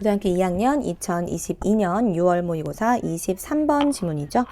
고등학교 2학년 2022년 6월 모의고사 23번 지문이죠.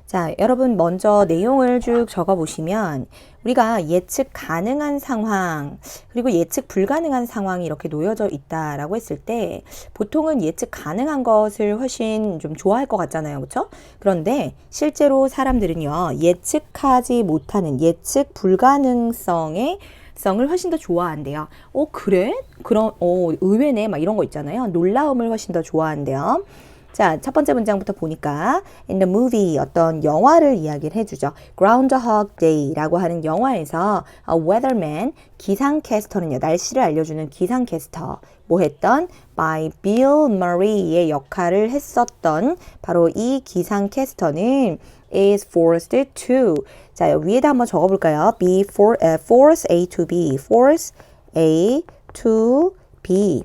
자, 여러분 먼저 내용을 쭉 적어보시면 우리가 예측 가능한 상황 그리고 예측 불가능한 상황이 이렇게 놓여져 있다라고 했을 때 보통은 예측 가능한 것을 훨씬 좀 좋아할 것 같잖아요. 그렇죠? 그런데 실제로 사람들은요. 예측하지 못하는 예측 불가능성의 성을 훨씬 더 좋아한대요. 그래? 그럼 의외네 막 이런 거 있잖아요. 놀라움을 훨씬 더 좋아한대요. 자, 첫 번째 문장부터 보니까 in the movie 어떤 영화를 이야기를 해주죠. Groundhog Day라고 하는 영화에서 a weatherman 기상캐스터는요. 날씨를 알려주는 기상캐스터 뭐 했던 by Bill Murray의 역할을 했었던 바로 이 기상캐스터는 is forced to 자, 위에다 한번 적어볼까요? force A to B force A to B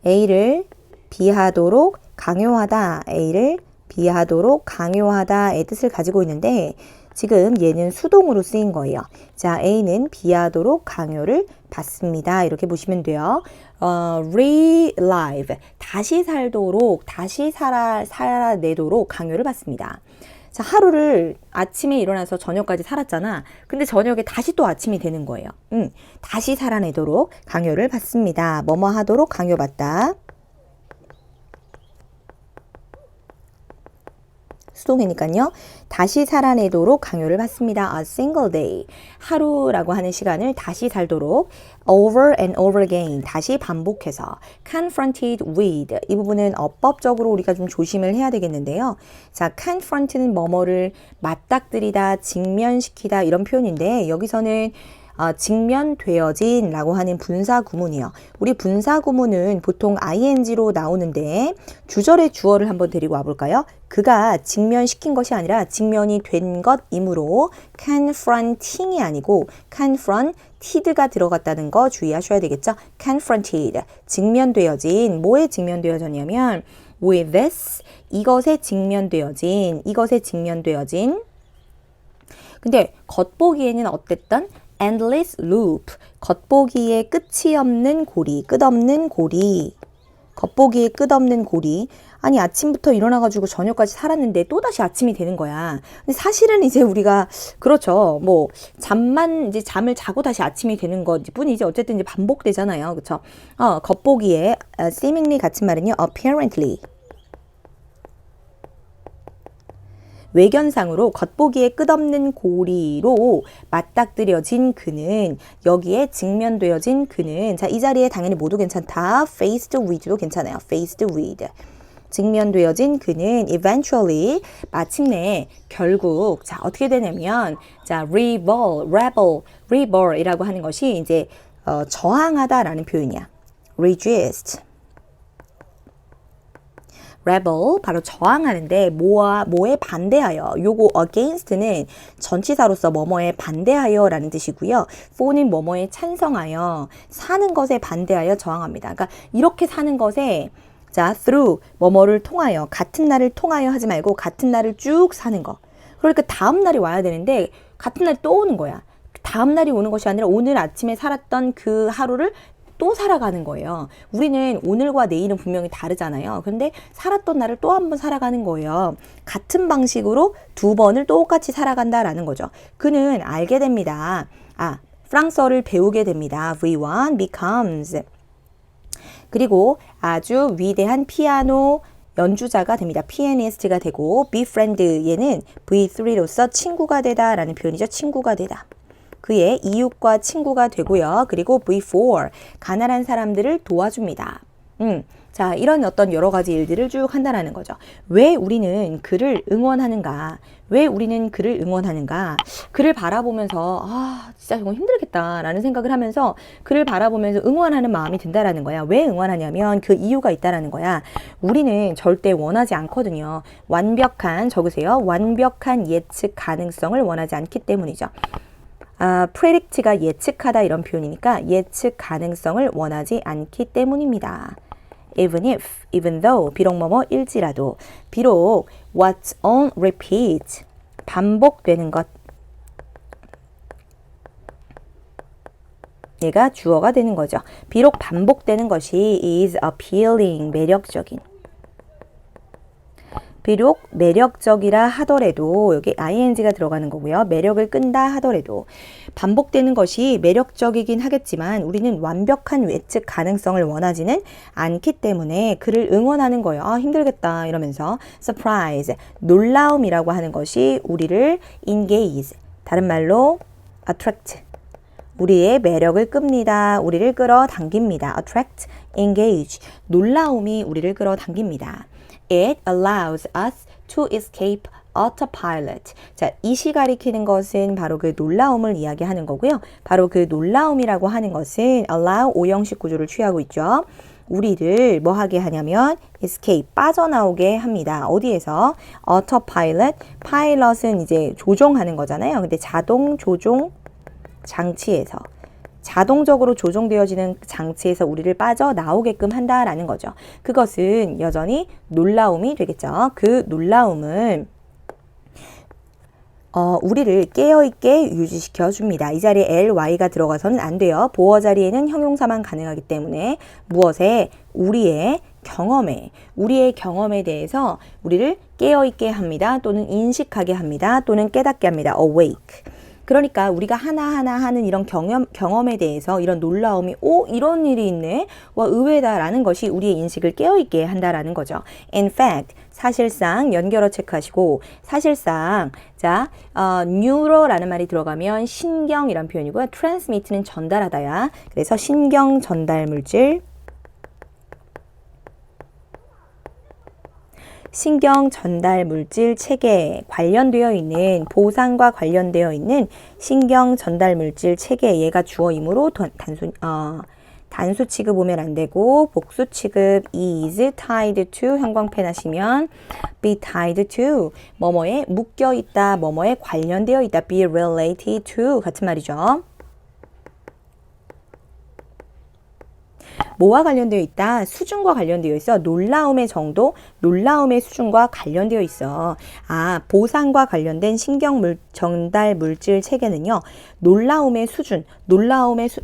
A를 비하도록 강요하다, A를 비하도록 강요하다의 뜻을 가지고 있는데 지금 얘는 수동으로 쓰인 거예요. 자, A는 비하도록 강요를 받습니다. 이렇게 보시면 돼요. relive, 다시 살도록, 다시 살아내도록 강요를 받습니다. 자, 하루를 아침에 일어나서 저녁까지 살았잖아. 근데 저녁에 다시 또 아침이 되는 거예요. 다시 살아내도록 강요를 받습니다. 뭐뭐 하도록 강요받다. 수동이니까요. 다시 살아내도록 강요를 받습니다. A single day. 하루라고 하는 시간을 다시 살도록 over and over again. 다시 반복해서 confronted with. 이 부분은 어법적으로 우리가 좀 조심을 해야 되겠는데요. 자, confront는 뭐뭐를 맞닥뜨리다, 직면시키다 이런 표현인데 여기서는 직면되어진 라고 하는 분사구문이요. 우리 분사구문은 보통 ing로 나오는데 주절의 주어를 한번 데리고 와볼까요? 그가 직면시킨 것이 아니라 직면이 된 것이므로 confronting이 아니고 confronted가 들어갔다는 거 주의하셔야 되겠죠? confronted, 직면되어진, 뭐에 직면되어졌냐면 with this, 이것에 직면되어진 근데 겉보기에는 어땠던? endless loop, 겉보기에 끝이 없는 고리, 끝없는 고리, 겉보기에 끝없는 고리. 아니 아침부터 일어나가지고 저녁까지 살았는데 또다시 아침이 되는 거야. 근데 사실은 이제 우리가 그렇죠. 뭐 잠을 자고 다시 아침이 되는 것 뿐이지 어쨌든 이제 반복되잖아요. 그렇죠? 겉보기에 seemingly 같은 말은요. apparently. 외견상으로 겉보기에 끝없는 고리로 맞닥뜨려진 그는 여기에 직면되어진 그는 자, 이 자리에 당연히 모두 괜찮다. faced with도 괜찮아요. faced with. 직면되어진 그는 eventually 마침내 결국 자, 어떻게 되냐면 자, rebel이라고 하는 것이 이제 저항하다라는 표현이야. resist. rebel 바로 저항하는데 뭐에 반대하여 요거 against는 전치사로서 뭐뭐에 반대하여 라는 뜻이고요. for는 뭐뭐에 찬성하여 사는 것에 반대하여 저항합니다. 그러니까 이렇게 사는 것에 자 through 뭐뭐를 통하여 같은 날을 통하여 하지 말고 같은 날을 쭉 사는 거. 그러니까 다음 날이 와야 되는데 같은 날이 또 오는 거야. 다음 날이 오는 것이 아니라 오늘 아침에 살았던 그 하루를 또 살아가는 거예요. 우리는 오늘과 내일은 분명히 다르잖아요. 그런데 살았던 날을 또 한 번 살아가는 거예요. 같은 방식으로 두 번을 똑같이 살아간다라는 거죠. 그는 알게 됩니다. 프랑스어를 배우게 됩니다. V1 becomes. 그리고 아주 위대한 피아노 연주자가 됩니다. 피아니스트가 되고 befriend 얘는 V3로서 친구가 되다 라는 표현이죠. 친구가 되다. 그의 이웃과 친구가 되고요. 그리고 V4, 가난한 사람들을 도와줍니다. 자, 이런 어떤 여러 가지 일들을 쭉 한다라는 거죠. 왜 우리는 그를 응원하는가? 그를 바라보면서 진짜 정말 힘들겠다라는 생각을 하면서 그를 바라보면서 응원하는 마음이 든다라는 거야. 왜 응원하냐면 그 이유가 있다라는 거야. 우리는 절대 원하지 않거든요. 적으세요. 완벽한 예측 가능성을 원하지 않기 때문이죠. predict가 예측하다 이런 표현이니까 예측 가능성을 원하지 않기 때문입니다. even though, 비록 뭐뭐일지라도, 비록 what's on repeat, 반복되는 것, 얘가 주어가 되는 거죠. 비록 반복되는 것이 is appealing, 매력적인. 비록 매력적이라 하더라도 여기 ing가 들어가는 거고요. 매력을 끈다 하더라도 반복되는 것이 매력적이긴 하겠지만 우리는 완벽한 예측 가능성을 원하지는 않기 때문에 그를 응원하는 거예요. 아, 힘들겠다 이러면서 surprise, 놀라움이라고 하는 것이 우리를 engage, 다른 말로 attract, 우리의 매력을 끕니다. 우리를 끌어당깁니다. attract, engage, 놀라움이 우리를 끌어당깁니다. It allows us to escape autopilot. 자, 이시 가리키는 것은 바로 그 놀라움을 이야기하는 거고요. 바로 그 놀라움이라고 하는 것은 allow 오형식 구조를 취하고 있죠. 우리를 뭐 하게 하냐면 escape, 빠져나오게 합니다. 어디에서? autopilot, pilot은 이제 조종하는 거잖아요. 근데 자동 조종 장치에서, 자동적으로 조종되어지는 장치에서 우리를 빠져나오게끔 한다라는 거죠. 그것은 여전히 놀라움이 되겠죠. 그 놀라움은 우리를 깨어있게 유지시켜 줍니다. 이 자리에 ly가 들어가서는 안 돼요. 보어 자리에는 형용사만 가능하기 때문에 무엇에? 우리의 경험에 대해서 우리를 깨어있게 합니다. 또는 인식하게 합니다. 또는 깨닫게 합니다. awake. 그러니까 우리가 하나하나 하는 이런 경험에 대해서 이런 놀라움이 이런 일이 있네? 와, 의외다라는 것이 우리의 인식을 깨어있게 한다라는 거죠. In fact, 사실상 연결어 체크하시고 사실상 자, neuro라는 말이 들어가면 신경이란 표현이고요. transmit는 전달하다야. 그래서 신경 전달 물질, 신경 전달 물질 체계 관련되어 있는, 보상과 관련되어 있는 신경 전달 물질 체계, 얘가 주어이므로 단수 취급 오면 안 되고 복수 취급 is tied to 형광펜 하시면 be tied to 뭐뭐에 묶여 있다, 뭐뭐에 관련되어 있다, be related to 같은 말이죠. 뭐와 관련되어 있다? 수준과 관련되어 있어. 놀라움의 정도, 놀라움의 수준과 관련되어 있어. 아, 보상과 관련된 신경 전달 물질 체계는요. 놀라움의 수준,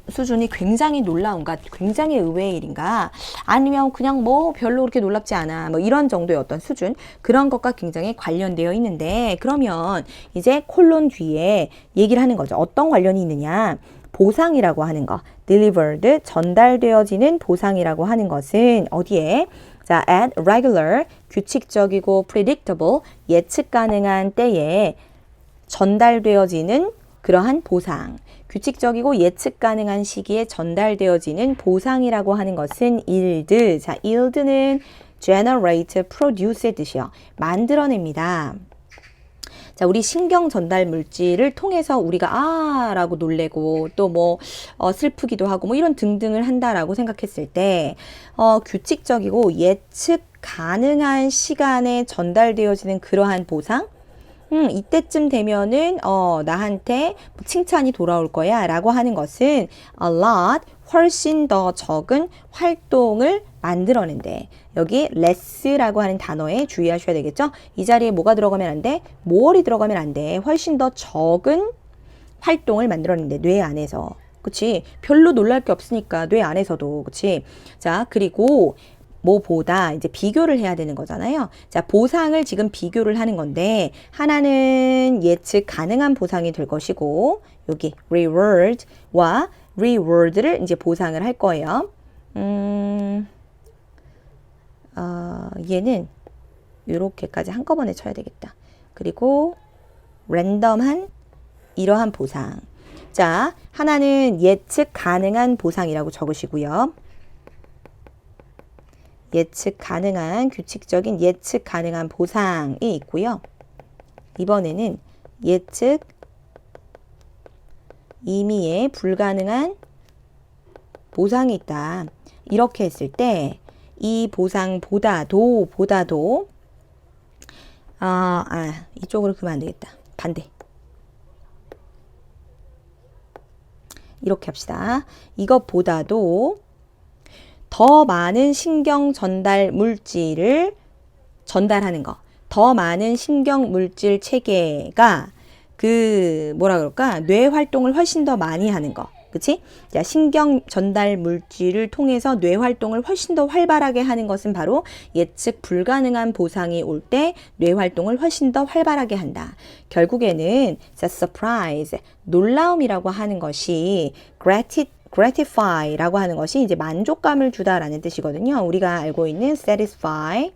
수준이 굉장히 놀라운가, 굉장히 의외의 일인가, 아니면 그냥 뭐 별로 그렇게 놀랍지 않아, 뭐 이런 정도의 어떤 수준, 그런 것과 굉장히 관련되어 있는데, 그러면 이제 콜론 뒤에 얘기를 하는 거죠. 어떤 관련이 있느냐? 보상이라고 하는 거, delivered, 전달되어지는 보상이라고 하는 것은 어디에? 자, at regular, 규칙적이고 predictable, 예측 가능한 때에 전달되어지는 그러한 보상. 규칙적이고 예측 가능한 시기에 전달되어지는 보상이라고 하는 것은 yield. 자, yield는 generate, produce의 뜻이요. 만들어냅니다. 자, 우리 신경 전달 물질을 통해서 우리가 라고 놀래고 또 뭐 슬프기도 하고 뭐 이런 등등을 한다라고 생각했을 때 규칙적이고 예측 가능한 시간에 전달되어지는 그러한 보상, 이때쯤 되면은 나한테 칭찬이 돌아올 거야 라고 하는 것은 a lot, 훨씬 더 적은 활동을 만들어낸대. 여기 less라고 하는 단어에 주의하셔야 되겠죠? 이 자리에 뭐가 들어가면 안 돼? more이 들어가면 안 돼. 훨씬 더 적은 활동을 만들어낸대. 뇌 안에서. 그치? 별로 놀랄 게 없으니까 뇌 안에서도. 그치? 자, 그리고 뭐보다 이제 비교를 해야 되는 거잖아요. 자, 보상을 지금 비교를 하는 건데 하나는 예측 가능한 보상이 될 것이고 여기 reward와 reward를 이제 보상을 할 거예요. 얘는 이렇게까지 한꺼번에 쳐야 되겠다. 그리고 랜덤한 이러한 보상. 자, 하나는 예측 가능한 보상이라고 적으시고요. 예측 가능한, 규칙적인 예측 가능한 보상이 있고요. 이번에는 예측 임의의 불가능한 보상이 있다. 이렇게 했을 때 이 보상보다도 이쪽으로 그러면 안 되겠다. 반대. 이렇게 합시다. 이것보다도 더 많은 신경 전달 물질을 전달하는 거. 더 많은 신경 물질 체계가 뇌 활동을 훨씬 더 많이 하는 거. 그치? 자, 신경 전달 물질을 통해서 뇌 활동을 훨씬 더 활발하게 하는 것은 바로 예측 불가능한 보상이 올 때 뇌 활동을 훨씬 더 활발하게 한다. 결국에는 자, surprise, 놀라움이라고 하는 것이 gratify라고 하는 것이 이제 만족감을 주다라는 뜻이거든요. 우리가 알고 있는 satisfy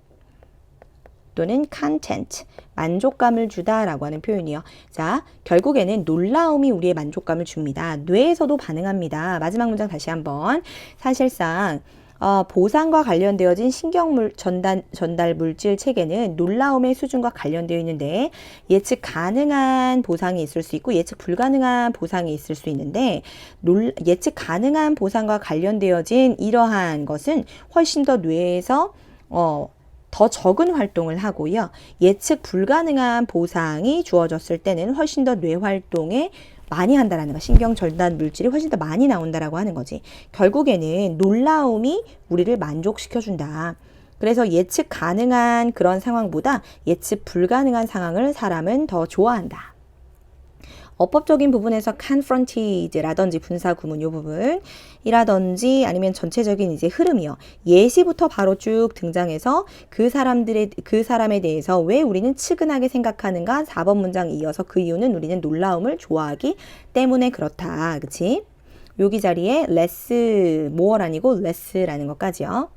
또는 content, 만족감을 주다라고 하는 표현이요. 자, 결국에는 놀라움이 우리의 만족감을 줍니다. 뇌에서도 반응합니다. 마지막 문장 다시 한번. 사실상 보상과 관련되어진 전달 물질 체계는 놀라움의 수준과 관련되어 있는데 예측 가능한 보상이 있을 수 있고 예측 불가능한 보상이 있을 수 있는데 예측 가능한 보상과 관련되어진 이러한 것은 훨씬 더 뇌에서 더 적은 활동을 하고요. 예측 불가능한 보상이 주어졌을 때는 훨씬 더 뇌 활동에 많이 한다라는 거. 신경 전달 물질이 훨씬 더 많이 나온다라고 하는 거지. 결국에는 놀라움이 우리를 만족시켜준다. 그래서 예측 가능한 그런 상황보다 예측 불가능한 상황을 사람은 더 좋아한다. 어법적인 부분에서 confronted라든지 분사 구문 요 부분이라든지 아니면 전체적인 이제 흐름이요. 예시부터 바로 쭉 등장해서 그 사람에 대해서 왜 우리는 측은하게 생각하는가 4번 문장 이어서 그 이유는 우리는 놀라움을 좋아하기 때문에 그렇다. 그치? 여기 자리에 less, more 아니고 less라는 것까지요.